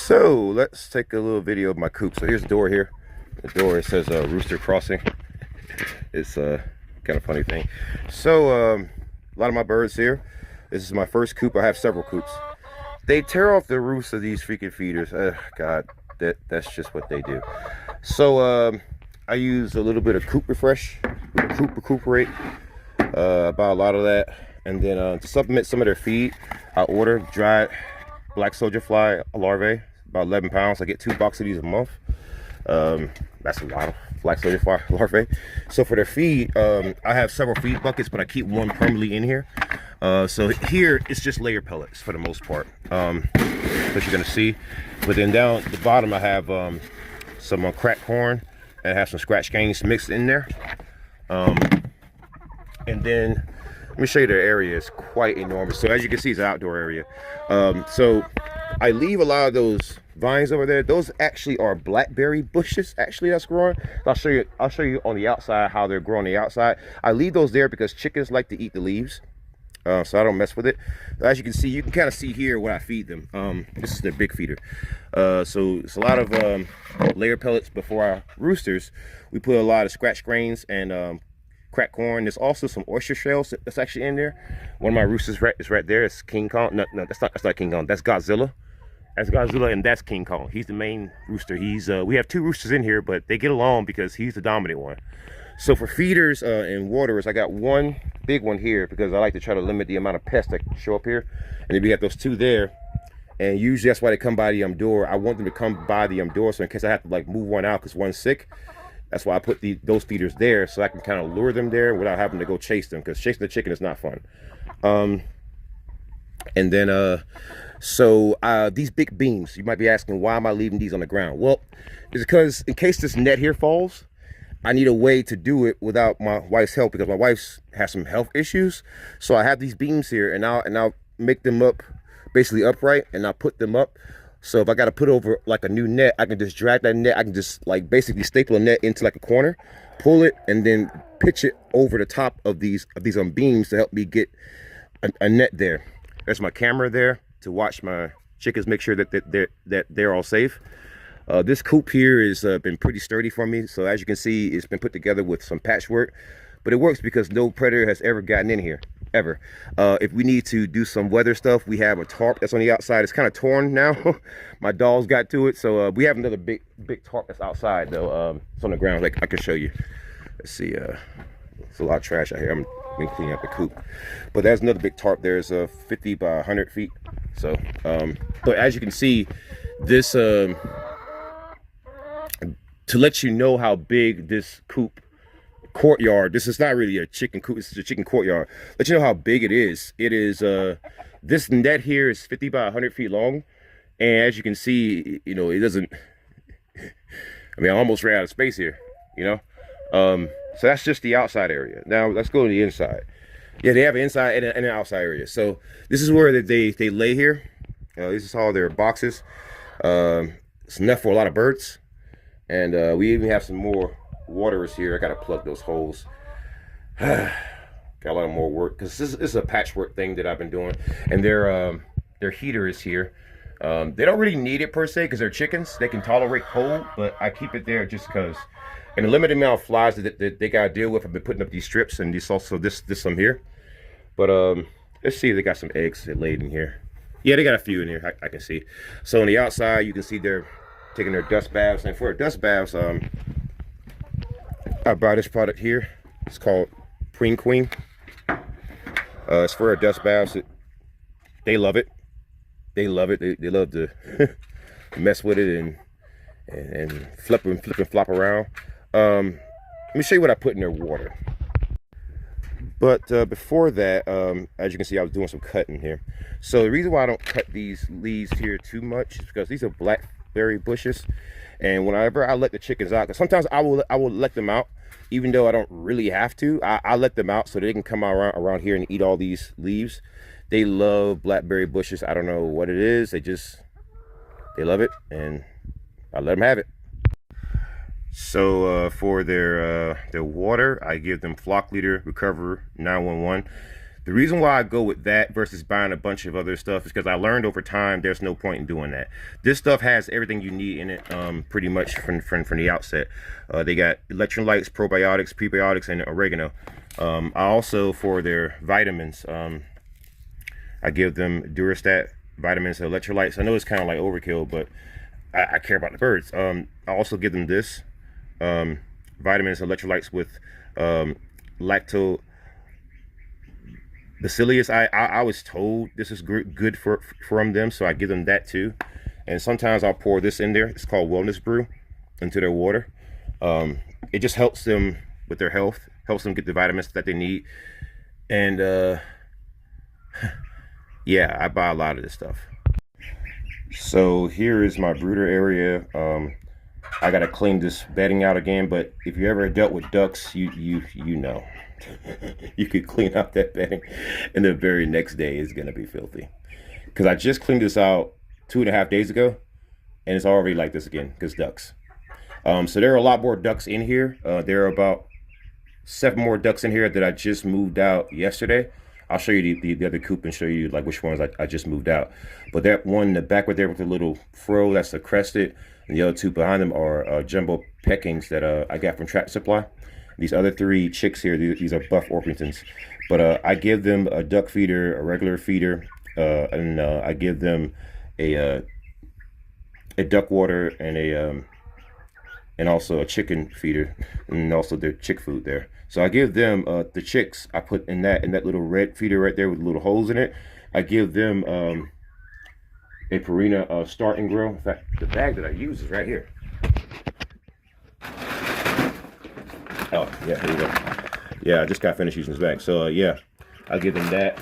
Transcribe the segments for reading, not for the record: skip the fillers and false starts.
So let's take a little video of my coop. So here's the door here. The door, it says rooster crossing. It's a kind of funny thing. So a lot of my birds here. This is my first coop. I have several coops. They tear off the roofs of these freaking feeders. God, that's just what they do. So I use a little bit of Coop Refresh, Coop Recuperate, about a lot of that. And then to supplement some of their feed, I order dried black soldier fly larvae, about 11 pounds. I get 2 boxes of these a month. That's a lot of black soldier fly larvae. So for their feed, I have several feed buckets, but I keep one permanently in here. So here it's just layer pellets for the most part, that you're gonna see. But then down at the bottom I have some cracked corn, and I have some scratch canes mixed in there. And then let me show you the area. It's quite enormous. So as you can see, it's an outdoor area. So I leave a lot of those vines over there. Those actually are blackberry bushes actually that's growing. I'll show you on the outside how they're growing on the outside. I leave those there because chickens like to eat the leaves. So I don't mess with it. As you can see, you can kind of see here what I feed them. This is their big feeder. So it's a lot of layer pellets. Before our roosters, we put a lot of scratch grains and cracked corn. There's also some oyster shells that's actually in there. One of my roosters is right there. It's King Kong. No, that's not King Kong. That's Godzilla. That's Godzilla, and that's King Kong. He's the main rooster. We have 2 roosters in here, but they get along because he's the dominant one. So for feeders and waterers, I got one big one here because I like to try to limit the amount of pests that show up here. And then we have those 2 there. And usually that's why they come by the door. I want them to come by the door, so in case I have to like move one out because one's sick, that's why I put those feeders there, so I can kind of lure them there without having to go chase them, because chasing the chicken is not fun. And then these big beams, you might be asking, why am I leaving these on the ground? Well, it's because in case this net here falls, I need a way to do it without my wife's help, because my wife has some health issues. So I have these beams here, and I'll make them up basically upright, and I'll put them up. So if I got to put over like a new net, I can just drag that net. I can just like basically staple a net into like a corner, pull it, and then pitch it over the top of these beams to help me get a net there. There's my camera there to watch my chickens, make sure that they're all safe. This coop here has been pretty sturdy for me. So as you can see, it's been put together with some patchwork, but it works because no predator has ever gotten in here. Ever. If we need to do some weather stuff, we have a tarp that's on the outside. It's kind of torn now. My dogs got to it, so we have another big tarp that's outside though. It's on the ground. Like I can show you. Let's see. It's a lot of trash out here. I'm been cleaning up the coop, but there's another big tarp. There's 50 by 100 feet. So, but as you can see, this to let you know how big this coop courtyard, this is not really a chicken coop, this is a chicken courtyard. Let you know how big it is. It is this net here is 50 by 100 feet long, and as you can see, you know, it doesn't, I mean, I almost ran out of space here, you know. So that's just the outside area. Now let's go to the inside. Yeah, they have an inside and an outside area. So this is where they lay here. This is all their boxes. It's enough for a lot of birds, and we even have some more waterers here. I gotta plug those holes. Got a lot of more work because this is a patchwork thing that I've been doing. And their heater is here. They don't really need it per se because they're chickens. They can tolerate cold, but I keep it there just because. And the limited amount of flies that they gotta deal with, I've been putting up these strips, and this some here. But let's see if they got some eggs that laid in here. Yeah, they got a few in here. I can see. So on the outside, you can see they're taking their dust baths, and for their dust baths, I buy this product here. It's called Preen Queen. It's for our dust baths. They love it. They love it. They love to mess with it and flip and flop around. Let me show you what I put in their water. But before that, as you can see, I was doing some cutting here. So the reason why I don't cut these leaves here too much is because these are blackberry bushes. And whenever I let the chickens out, because sometimes I will let them out, even though I don't really have to. I let them out so they can come around here and eat all these leaves. They love blackberry bushes. I don't know what it is. They love it, and I let them have it. So for their water, I give them Flock Leader Recover 911. The reason why I go with that versus buying a bunch of other stuff is because I learned over time there's no point in doing that. This stuff has everything you need in it, pretty much from the outset. They got electrolytes, probiotics, prebiotics, and oregano. I also, for their vitamins, I give them Durastat vitamins and electrolytes. I know it's kind of like overkill, but I care about the birds. I also give them this vitamins, electrolytes with lacto Bacillus. I was told this is good from them, so I give them that too. And sometimes I'll pour this in there. It's called Wellness Brew into their water. It just helps them with their health, helps them get the vitamins that they need. And yeah, I buy a lot of this stuff. So here is my brooder area. I gotta clean this bedding out again, but if you ever dealt with ducks, you know. You could clean out that bedding and the very next day is gonna be filthy. Because I just cleaned this out 2.5 days ago and it's already like this again, because ducks. So there are a lot more ducks in here. There are about 7 more ducks in here that I just moved out yesterday. I'll show you the other coop and show you like which ones I just moved out. But that one in the back right there with the little fro, that's the crested, and the other 2 behind them are jumbo peckings that I got from Tractor Supply. These other 3 chicks here, these are buff Orpingtons. But I give them a duck feeder, a regular feeder, and I give them a duck water and also a chicken feeder, and also their chick food there. So I give them the chicks. I put in that little red feeder right there with little holes in it. I give them a Purina Start and Grow. In fact, the bag that I use is right here. Oh yeah, here we go. Yeah, I just got finished using this bag. So yeah, I'll give them that.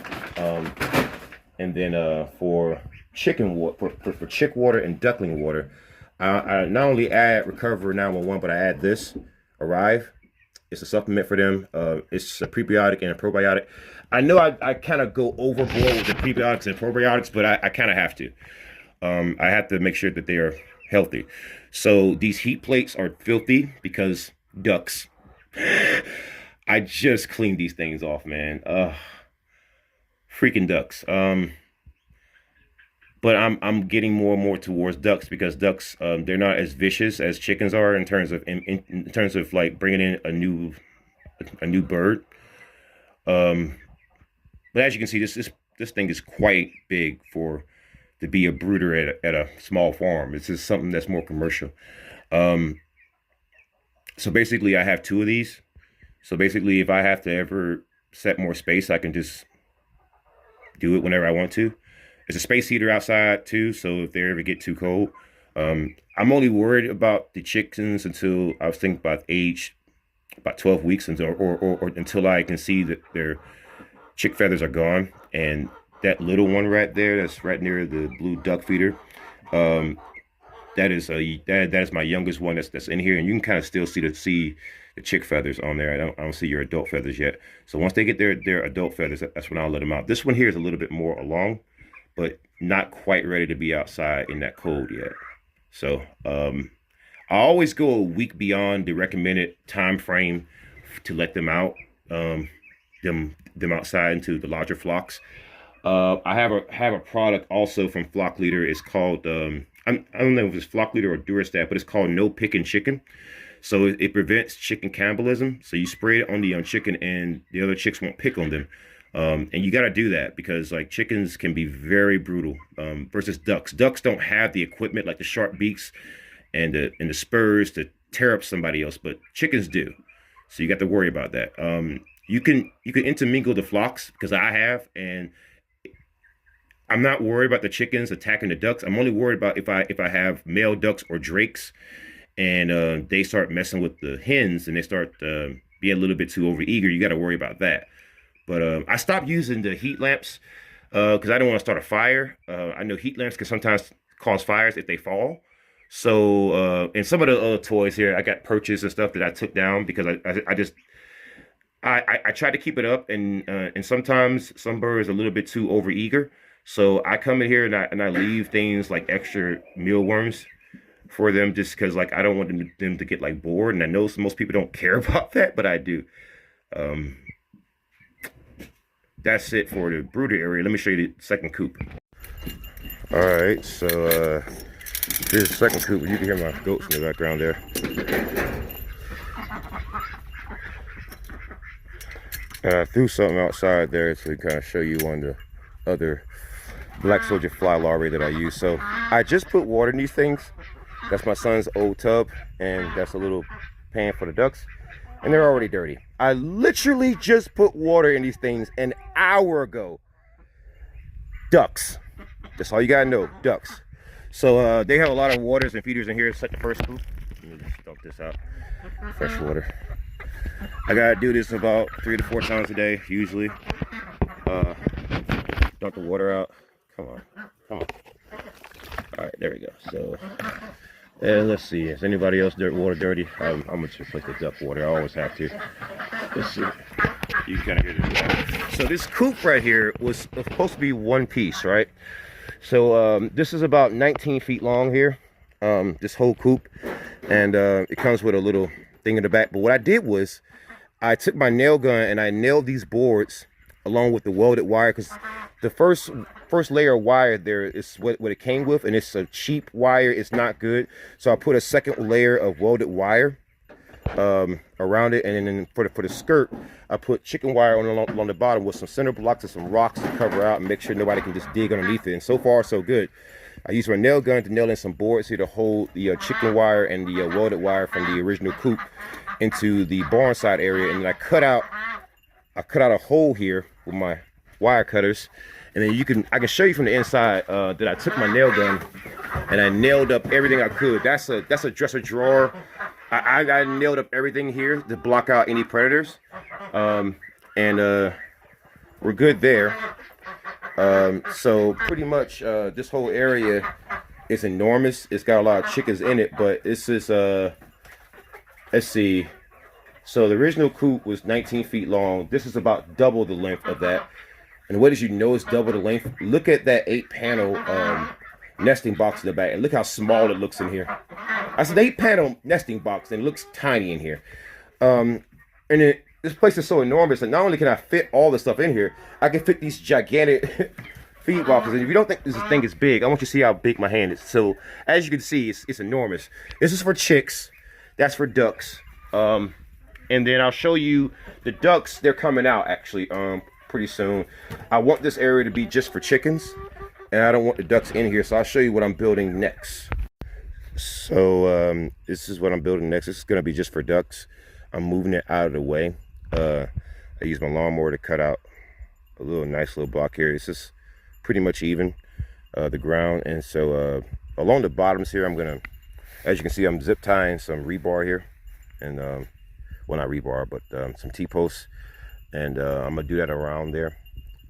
And then for chicken water, for chick water and duckling water, I not only add Recover 911, but I add this Arrive. It's a supplement for them. It's a prebiotic and a probiotic. I know I kind of go overboard with the prebiotics and probiotics, but I kind of have to. I have to make sure that they are healthy. So these heat plates are filthy because ducks. I just cleaned these things off, man. Freaking ducks. But I'm getting more and more towards ducks because ducks, they're not as vicious as chickens are in terms of like bringing in a new bird. But as you can see, this thing is quite big to be a brooder at a small farm. This is something that's more commercial. So basically, I have 2 of these. So basically, if I have to ever set more space, I can just do it whenever I want to. There's a space heater outside too, so if they ever get too cold. I'm only worried about the chickens until I was thinking about age, about 12 weeks until or until I can see that their chick feathers are gone. And that little one right there, that's right near the blue duck feeder, that is my youngest one that's in here, and you can kind of still see the chick feathers on there. I don't see your adult feathers yet. So once they get their adult feathers, that's when I'll let them out. This one here is a little bit more along, but not quite ready to be outside in that cold yet. So I always go a week beyond the recommended time frame to let them out, them outside into the larger flocks. I have a product also from Flock Leader. It's called I don't know if it's Flock Leader or Durastat, but it's called No Picking Chicken. So it prevents chicken cannibalism. So you spray it on the young chicken, and the other chicks won't pick on them. And you got to do that because like chickens can be very brutal versus ducks. Ducks don't have the equipment like the sharp beaks and the spurs to tear up somebody else, but chickens do. So you got to worry about that. You can intermingle the flocks because I have, and I'm not worried about the chickens attacking the ducks. I'm only worried about if I have male ducks or drakes, and they start messing with the hens and they start being a little bit too overeager. You got to worry about that. But I stopped using the heat lamps because I don't want to start a fire. I know heat lamps can sometimes cause fires if they fall. So and some of the other toys here I got purchased and stuff that I took down because I try to keep it up, and sometimes some birds are a little bit too overeager. So I come in here and I leave things like extra mealworms for them just because like I don't want them to get like bored, and I know most people don't care about that, but I do. that's it for the brooder area. Let me show you the second coop. All right, so here's the second coop. You can hear my goats in the background there. I threw something outside there to kind of show you one of the other black soldier fly larvae that I use. So I just put water in these things. That's my son's old tub, and that's a little pan for the ducks, and they're already dirty. I literally just put water in these things an hour ago. Ducks. That's all you gotta know, ducks. So they have a lot of waters and feeders in here. Set the first scoop. Let me just dump this out. Fresh water. I gotta do this about 3 to 4 times a day, usually. Dump the water out. Come on. All right, there we go. So, and let's see. Is anybody else water dirty? I'm gonna just replace the duck water. I always have to. Let's see. You can kind of hear this water. So this coop right here was supposed to be one piece, right? So this is about 19 feet long here. This whole coop, and it comes with a little thing in the back. But what I did was, I took my nail gun and I nailed these boards along with the welded wire, because the first layer of wire there is what it came with, and it's a cheap wire. It's not good. So I put a second layer of welded wire around it, and then for the skirt, I put chicken wire along the bottom with some center blocks and some rocks to cover out and make sure nobody can just dig underneath it. And so far, so good. I used my nail gun to nail in some boards here to hold the chicken wire and the welded wire from the original coop into the barn side area, and then I cut out a hole here with my wire cutters, and then I can show you from the inside that I took my nail gun and I nailed up everything I could. That's a dresser drawer. I nailed up everything here to block out any predators, and we're good there. So pretty much this whole area is enormous. It's got a lot of chickens in it, but this is let's see. So the original coop was 19 feet long. This is about double the length of that. And what did you know is double the length? Look at that 8-panel nesting box in the back, and look how small it looks in here. That's an 8-panel nesting box, and it looks tiny in here. And this place is so enormous that not only can I fit all the stuff in here, I can fit these gigantic feed boxes. And if you don't think this thing is big, I want you to see how big my hand is. So as you can see, it's enormous. This is for chicks. That's for ducks. And then I'll show you the ducks. They're coming out actually pretty soon. I want this area to be just for chickens, and I don't want the ducks in here. So I'll show you what I'm building next. So this is what I'm building next. This is going to be just for ducks. I'm moving it out of the way. I use my lawnmower to cut out a nice little block here. It's just pretty much even the ground, and so along the bottoms here, I'm gonna, as you can see, I'm zip tying some rebar here, and well, not rebar, but some T-posts, and I'm gonna do that around there,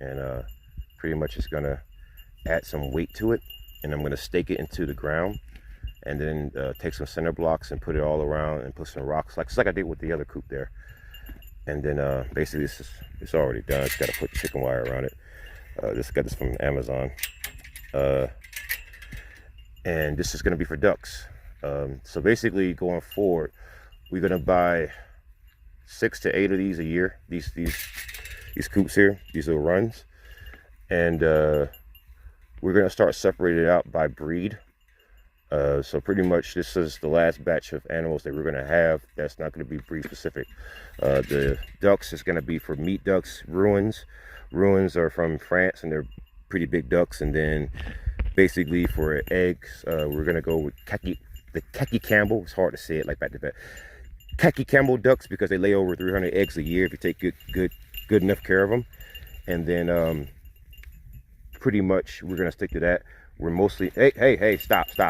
and pretty much it's gonna add some weight to it, and I'm gonna stake it into the ground, and then take some center blocks and put it all around and put some rocks, just like I did with the other coop there. And then basically it's already done. Just got to put chicken wire around it. Got this from Amazon, and this is going to be for ducks. So basically, going forward, we're going to buy 6 to 8 of these a year. These coops here, these little runs, and we're going to start separating it out by breed. So pretty much this is the last batch of animals that we're going to have. That's not going to be breed specific. The ducks is going to be for meat ducks. Rouens are from France, and they're pretty big ducks. And then basically for eggs, we're going to go with the Khaki Campbell. It's hard to say it like back to back. Khaki Campbell ducks, because they lay over 300 eggs a year if you take good enough care of them. And then pretty much we're going to stick to that. We're mostly, hey, stop. My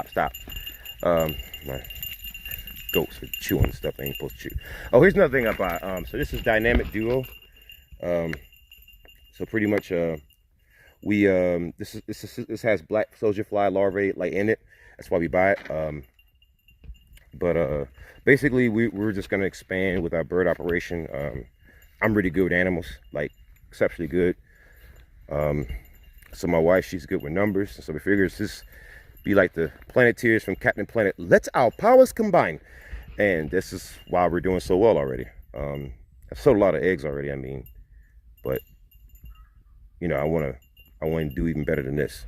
goats are chewing stuff they ain't supposed to chew. Oh, here's another thing I bought. So this is Dynamic Duo. So pretty much this has black soldier fly larvae like in it. That's why we buy it. But basically we're just gonna expand with our bird operation. I'm really good with animals, like exceptionally good. So my wife, she's good with numbers, so we figure this be like the Planeteers from Captain Planet. Let's our powers combine, and this is why we're doing so well already. I've sold a lot of eggs already, I mean, but you know, I want to do even better than this.